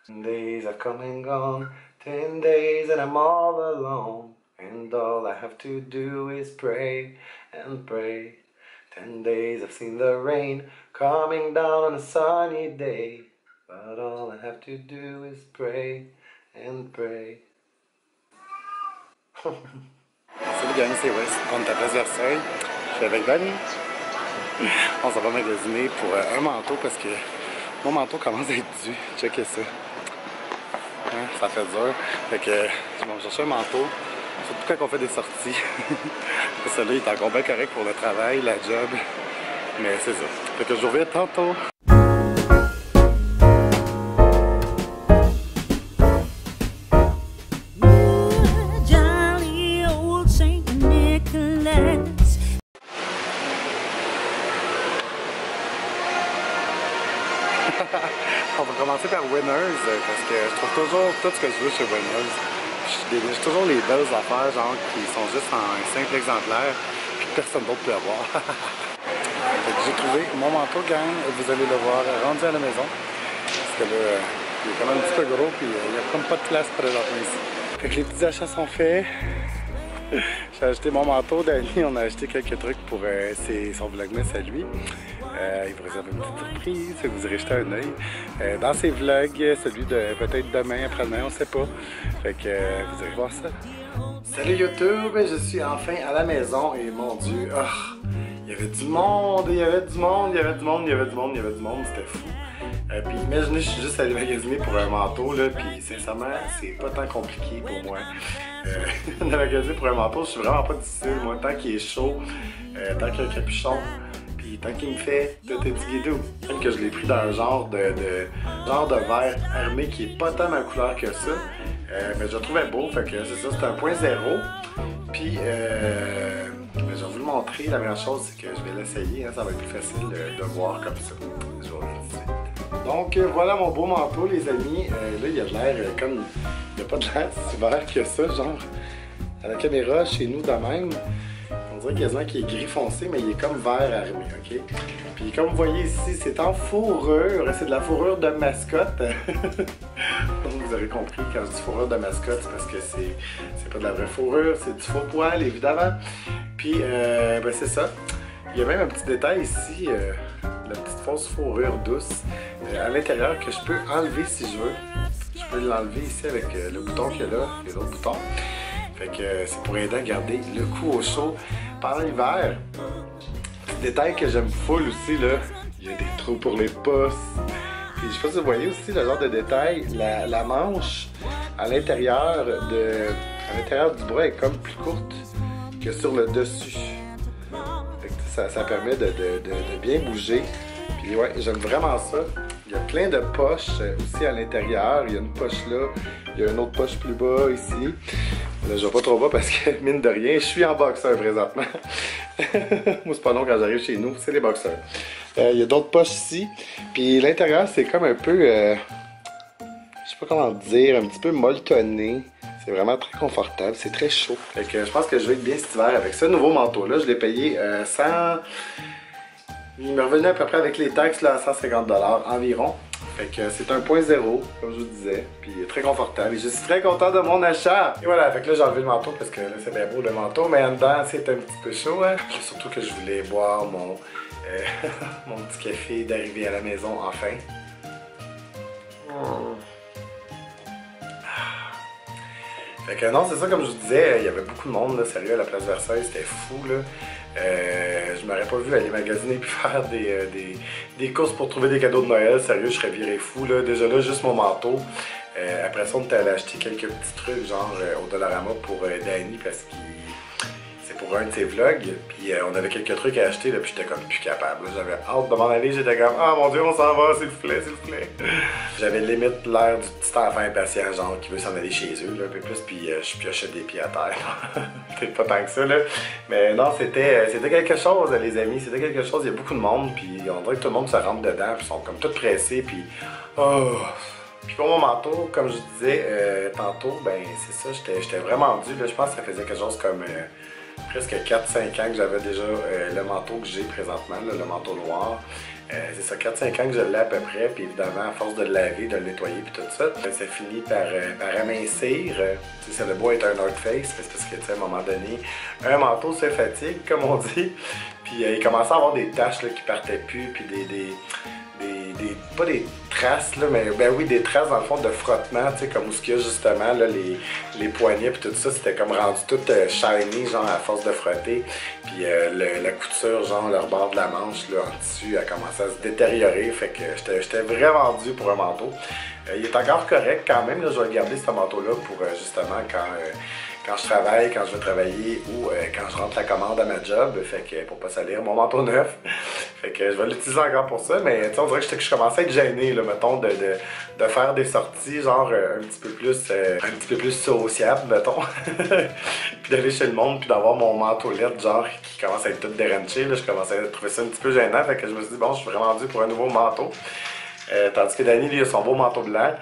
Days have come and gone, 10 days and I'm all alone. And all I have to do is pray and pray. 10 days I've seen the rain coming down on a sunny day. But all I have to do is pray and pray. Salut gang, c'est Wes, on est à Place Versailles. Je suis avec Dani. On s'en va magasiner pour un manteau parce que mon manteau commence à être dû. Checkez ça. Hein, ça fait dur. Fait que je vais me chercher un manteau. Surtout quand on fait des sorties. Celui-là il est encore bien correct pour le travail, la job. Mais c'est ça. Fait que je vous reviens tantôt. On va commencer par Winners parce que je trouve toujours tout ce que je veux chez Winners. J'ai toujours les belles affaires genre qui sont juste en un simple exemplaire puis que personne d'autre peut avoir. J'ai trouvé mon manteau gang, vous allez le voir rendu à la maison. Parce que là, il est quand même un petit peu gros puis il n'y a comme pas de place présentement ici. Fait que les petits achats sont faits. J'ai acheté mon manteau, Dani, on a acheté quelques trucs pour son vlogmas à lui. Il vous réserve une petite surprise, vous irez jeter un œil. Dans ses vlogs, celui de peut-être demain, après-demain, on ne sait pas. Fait que vous irez voir ça. Salut YouTube, je suis enfin à la maison et mon Dieu, il y avait du monde, il y avait du monde, il y avait du monde, il y avait du monde, il y avait du monde, c'était fou. Puis imaginez, je suis juste allé magasiner pour un manteau, là, puis sincèrement, c'est pas tant compliqué pour moi. De magasiner pour un manteau, je suis vraiment pas difficile. Moi, tant qu'il est chaud, tant qu'il y a un capuchon, puis tant qu'il me fait tout étiqueté, même que je l'ai pris dans un genre de verre armé qui est pas tant ma couleur que ça. Mais je le trouvais beau, fait que c'est ça, c'est un 1.0. Puis, je vais vous le montrer. La meilleure chose, c'est que je vais l'essayer, hein, ça va être plus facile de voir comme ça. Je vous reviens tout de suite. Donc voilà mon beau manteau les amis, là il y a de l'air comme, il n'y a pas de l'air si vert que ça, genre à la caméra chez nous de même, on dirait quasiment qu'il est gris foncé mais il est comme vert armé, ok? Puis comme vous voyez ici c'est en fourrure, c'est de la fourrure de mascotte, donc vous avez compris quand je dis fourrure de mascotte c'est parce que c'est pas de la vraie fourrure, c'est du faux poil évidemment, puis ben c'est ça, il y a même un petit détail ici, la petite fausse fourrure douce à l'intérieur que je peux enlever si je veux. Je peux l'enlever ici avec le bouton qu'il y a là, et l'autre bouton. Fait que c'est pour aider à garder le cou au chaud pendant l'hiver. Petit détail que j'aime full aussi, là, il y a des trous pour les pouces. Puis je sais pas si vous voyez aussi le genre de détail, la manche à l'intérieur du bras est comme plus courte que sur le dessus. Fait que ça permet de bien bouger. Puis ouais, j'aime vraiment ça. Il y a plein de poches aussi à l'intérieur. Il y a une poche là, il y a une autre poche plus bas ici. Là, je vais pas trop bas parce que mine de rien, je suis en boxeur présentement. Moi, c'est pas long quand j'arrive chez nous, c'est les boxeurs. Il y a d'autres poches ici. Puis l'intérieur, c'est comme un peu, je sais pas comment dire, un petit peu molletonné. C'est vraiment très confortable, c'est très chaud. Fait que je pense que je vais être bien cet hiver avec ce nouveau manteau-là. Je l'ai payé 100... Il me revenait à peu près avec les taxes là, à 150 $ environ. Fait que c'est un 1.0, comme je vous disais, puis très confortable. Et je suis très content de mon achat. Et voilà, fait que là j'ai enlevé le manteau parce que là c'est bien beau le manteau, mais en dedans c'est un petit peu chaud. Hein? Surtout que je voulais boire mon, mon petit café d'arrivée à la maison enfin. Fait que non, c'est ça, comme je vous disais, il y avait beaucoup de monde, là, sérieux, à la Place Versailles, c'était fou, là. Je m'aurais pas vu aller magasiner puis faire des courses pour trouver des cadeaux de Noël, sérieux, je serais viré fou, là. Déjà là, juste mon manteau. Après ça, on était allé acheter quelques petits trucs, genre au Dollarama pour Dani, parce qu'il... C'est pour un de ses vlogs, puis on avait quelques trucs à acheter, là, puis j'étais comme plus capable. J'avais hâte de m'en aller, j'étais comme « Ah mon Dieu, on s'en va, s'il vous plaît, s'il vous plaît! » J'avais limite l'air du petit enfant impatient, genre, qui veut s'en aller chez eux, là, un peu plus, puis je piochais des pieds à terre. Peut-être pas tant que ça, là. Mais non, c'était quelque chose, les amis, c'était quelque chose, il y a beaucoup de monde, puis on dirait que tout le monde se rentre dedans, puis ils sont comme tous pressés, puis... Oh. Puis pour mon manteau, comme je disais tantôt, ben c'est ça, j'étais vraiment dû, là, je pense que ça faisait quelque chose comme... presque 4-5 ans que j'avais déjà le manteau que j'ai présentement, là, le manteau noir. C'est ça, 4-5 ans que je l'ai à peu près, puis évidemment, à force de le laver, de le nettoyer, puis tout ça, ça finit par amincir. Ça le beau être un North Face, c'est parce que, tu sais, à un moment donné, un manteau se fatigue, comme on dit, puis il commençait à avoir des taches là, qui partaient plus, puis pas des traces, là, mais ben oui, des traces dans le fond de frottement, tu sais, comme où ce qu'il y a justement, là, les poignets puis tout ça, c'était comme rendu tout shiny, genre à force de frotter. Puis la couture, genre le rebord de la manche, là, en tissu, a commencé à se détériorer, fait que j'étais vraiment dû pour un manteau. Il est encore correct quand même, là, je vais garder ce manteau-là pour justement quand je travaille, quand je veux travailler ou quand je rentre la commande à ma job, fait que pour pas salir mon manteau neuf. Fait que je vais l'utiliser encore pour ça, mais on dirait que je commençais à être gêné, là, mettons, de faire des sorties genre un petit peu plus sociable, mettons. Puis d'aller chez le monde, puis d'avoir mon manteau LED, genre, qui commence à être tout déranché, là, je commençais à trouver ça un petit peu gênant, fait que je me suis dit, bon, je suis vraiment dû pour un nouveau manteau. Tandis que Danny, lui, a son beau manteau blanc.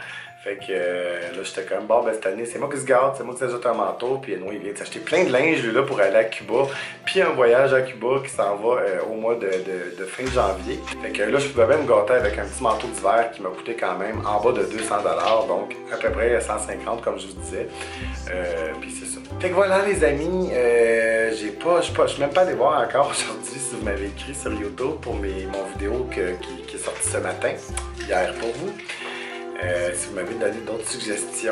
Fait que là, j'étais comme, bon, ben cette année, c'est moi qui se garde, c'est moi qui s'ajoute un manteau. Puis il vient de s'acheter plein de linge, lui, là, pour aller à Cuba. Puis un voyage à Cuba qui s'en va au mois de fin de janvier. Fait que là, je pouvais même me gâter avec un petit manteau d'hiver qui m'a coûté quand même en bas de 200 $, donc à peu près 150, comme je vous disais. Puis c'est ça. Fait que voilà, les amis, je suis même pas allé voir encore aujourd'hui si vous m'avez écrit sur YouTube pour mon vidéo qui est sortie ce matin, hier pour vous. Si vous m'avez donné d'autres suggestions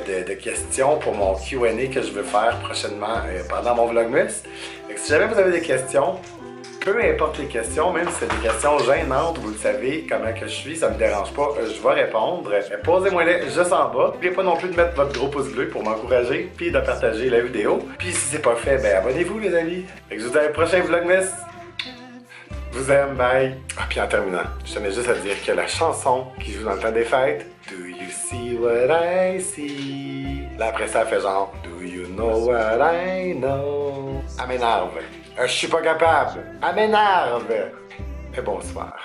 de questions pour mon Q&A que je veux faire prochainement pendant mon Vlogmas. Si jamais vous avez des questions, peu importe les questions, même si c'est des questions gênantes, vous le savez comment que je suis, ça me dérange pas, je vais répondre. Posez-moi-les juste en bas. N'oubliez pas non plus de mettre votre gros pouce bleu pour m'encourager, puis de partager la vidéo. Puis si c'est pas fait, ben abonnez-vous les amis. Fait que je vous dis à un prochain Vlogmas. Je vous aime, bye! Ah, puis en terminant, je tenais juste à dire que la chanson qui joue dans le temps des fêtes, Do you see what I see? Là après ça, elle fait genre, Do you know what I know? Elle m'énerve. Je suis pas capable. Elle m'énerve. Et bonsoir.